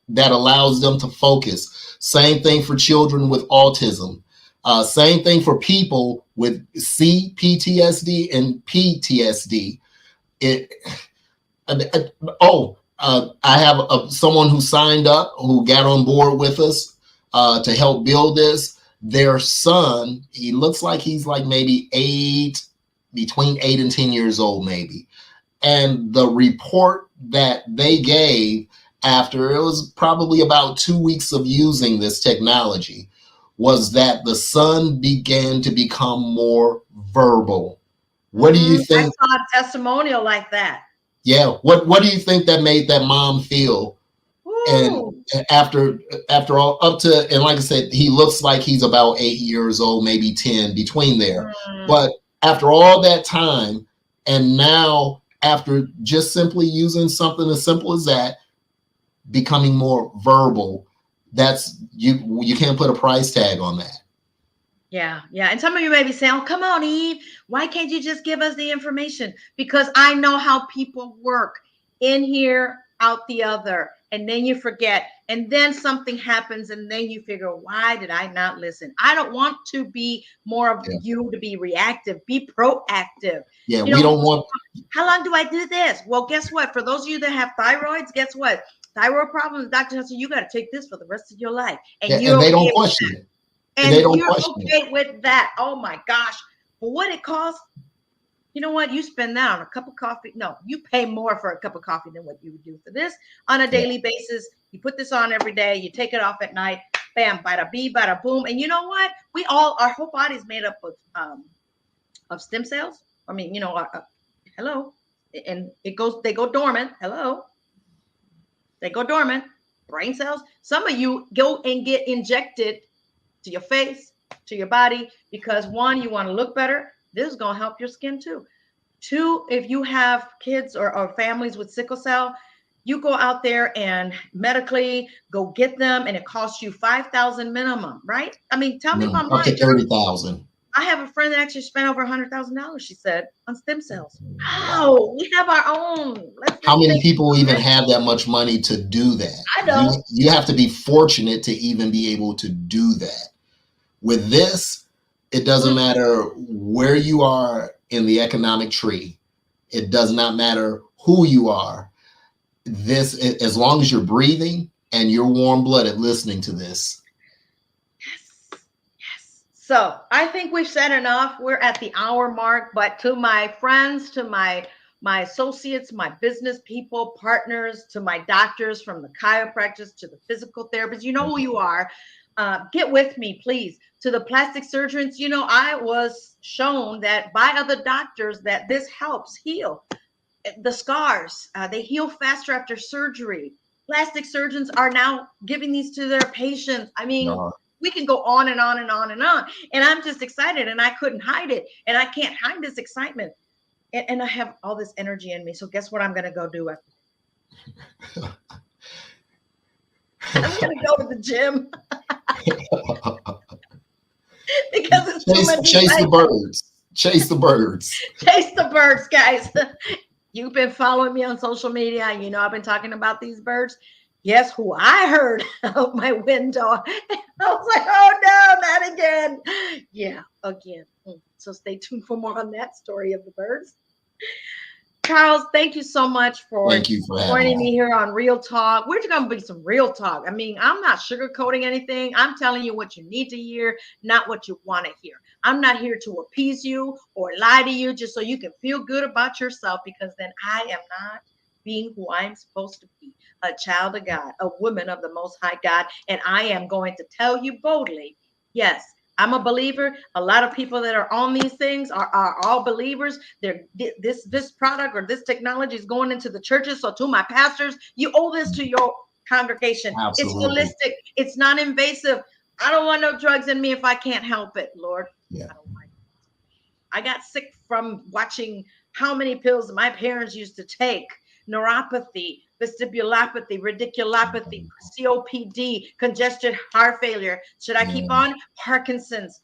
that allows them to focus. Same thing for children with autism. Same thing for people with CPTSD and PTSD. I have someone who signed up, who got on board with us to help build this. Their son, he looks like he's like maybe between 8 and 10 years old, maybe. And the report that they gave after it was probably about 2 weeks of using this technology was that the son began to become more verbal. What do you think? I saw a testimonial like that. Yeah. What do you think that made that mom feel? Ooh. And after all, up to, and like I said, he looks like he's about 8 years old, maybe 10, between there. But after all that time, and now after just simply using something as simple as that, becoming more verbal, that's you can't put a price tag on that. Yeah. And some of you may be saying, oh, come on, Eve, why can't you just give us the information? Because I know how people work, in here, out the other, and then you forget, and then something happens, and then you figure, why did I not listen? I don't want to be more of you to be reactive. Be proactive. Yeah, we don't want. How long do I do this? Well, guess what? For those of you that have thyroids, guess what? Thyroid problems, Dr. Hudson, you got to take this for the rest of your life. And they don't question it. And you're okay with that. Oh my gosh. For what it costs, you know what? You spend that on a cup of coffee. No, you pay more for a cup of coffee than what you would do for this on a daily basis. You put this on every day. You take it off at night. Bam, bada bee, bada boom. And you know what? Our whole body's made up of stem cells. I mean, hello. And they go dormant. Hello. They go dormant. Brain cells. Some of you go and get injected to your face, to your body, because one, you want to look better. This is going to help your skin too. Two, if you have kids or families with sickle cell, you go out there and medically go get them, and it costs you 5,000 minimum, right? I mean, tell me if I'm Up to right, girl. 30,000. I have a friend that actually spent over $100,000. She said on stem cells. Wow. Oh, we have our own. How Let's many think. people even have that much money to do that? I don't. You have to be fortunate to even be able to do that. With this, it doesn't matter where you are in the economic tree. It does not matter who you are. This, as long as you're breathing and you're warm-blooded listening to this. Yes. Yes. So I think we've said enough. We're at the hour mark, but to my friends, to my associates, my business people, partners, to my doctors, from the chiropractors to the physical therapists, you know who you are. Get with me, please. To the plastic surgeons, you know, I was shown that by other doctors that this helps heal the scars. They heal faster after surgery. Plastic surgeons are now giving these to their patients. I mean, we can go on and on and on and on. And I'm just excited, and I couldn't hide it. And I can't hide this excitement. And I have all this energy in me. So guess what I'm going to go do after? I'm going to go to the gym because it's too much. Chase the birds. Chase the birds. Chase the birds, guys. You've been following me on social media. You know I've been talking about these birds. Guess who I heard out my window? I was like, oh no, not again. Yeah, again. So stay tuned for more on that story of the birds. Charles, thank you so much for joining me here on Real Talk. We're going to be some real talk. I mean, I'm not sugarcoating anything. I'm telling you what you need to hear, not what you want to hear. I'm not here to appease you or lie to you just so you can feel good about yourself, because then I am not being who I'm supposed to be, a child of God, a woman of the Most High God. And I am going to tell you boldly, yes, I'm a believer. A lot of people that are on these things are all believers. This product or this technology is going into the churches. So to my pastors, you owe this to your congregation. Absolutely. It's holistic. It's non-invasive. I don't want no drugs in me if I can't help it, Lord. Yeah. I don't like it. I got sick from watching how many pills my parents used to take. Neuropathy, vestibulopathy, radiculopathy, COPD, congested heart failure. Should I keep on? Parkinson's,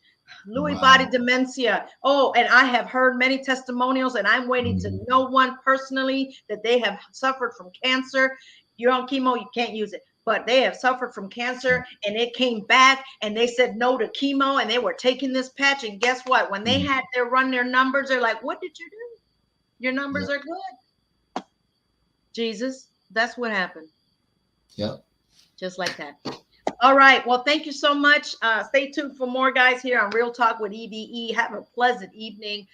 Lewy body dementia. Oh, and I have heard many testimonials, and I'm waiting to know one personally that they have suffered from cancer. You're on chemo, you can't use it, but they have suffered from cancer and it came back, and they said no to chemo, and they were taking this patch. And guess what? When they had to run their numbers, they're like, what did you do? Your numbers are good. Jesus, that's what happened. Yep. Just like that. All right. Well, thank you so much. Stay tuned for more, guys, here on Real Talk with E.V.E. Have a pleasant evening.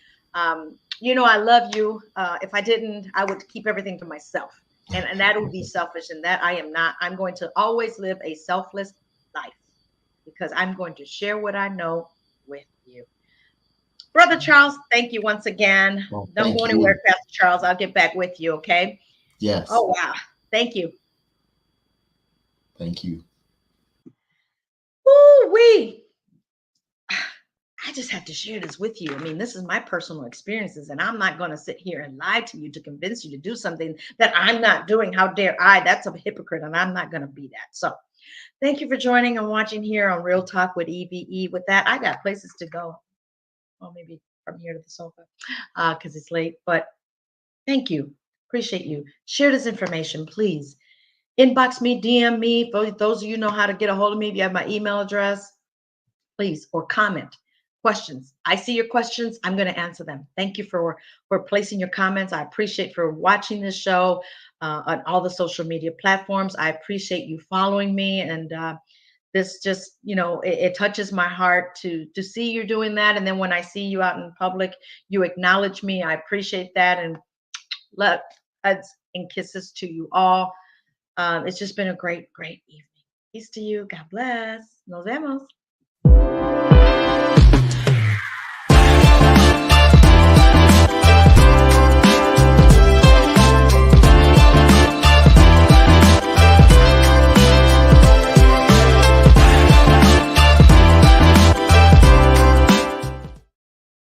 You know, I love you. If I didn't, I would keep everything to myself. And that would be selfish. And that I am not. I'm going to always live a selfless life, because I'm going to share what I know with you. Brother Charles, thank you once again. Well, don't go anywhere, Pastor Charles. I'll get back with you, okay? Yes. Oh, wow. Thank you. Thank you. Woo-wee. I just have to share this with you. I mean, this is my personal experiences, and I'm not going to sit here and lie to you to convince you to do something that I'm not doing. How dare I? That's a hypocrite, and I'm not going to be that. So thank you for joining and watching here on Real Talk with E.V.E. With that, I got places to go. Well, maybe from here to the sofa because it's late. But thank you. Appreciate you. Share this information, please. Inbox me, DM me. For those of you know how to get a hold of me, if you have my email address, please, or comment. Questions. I see your questions. I'm going to answer them. Thank you for placing your comments. I appreciate for watching this show on all the social media platforms. I appreciate you following me, and this just, you know, it touches my heart to see you doing that. And then when I see you out in public, you acknowledge me. I appreciate that, and hugs and kisses to you all. It's just been a great evening. Peace to you. God bless. Nos vemos.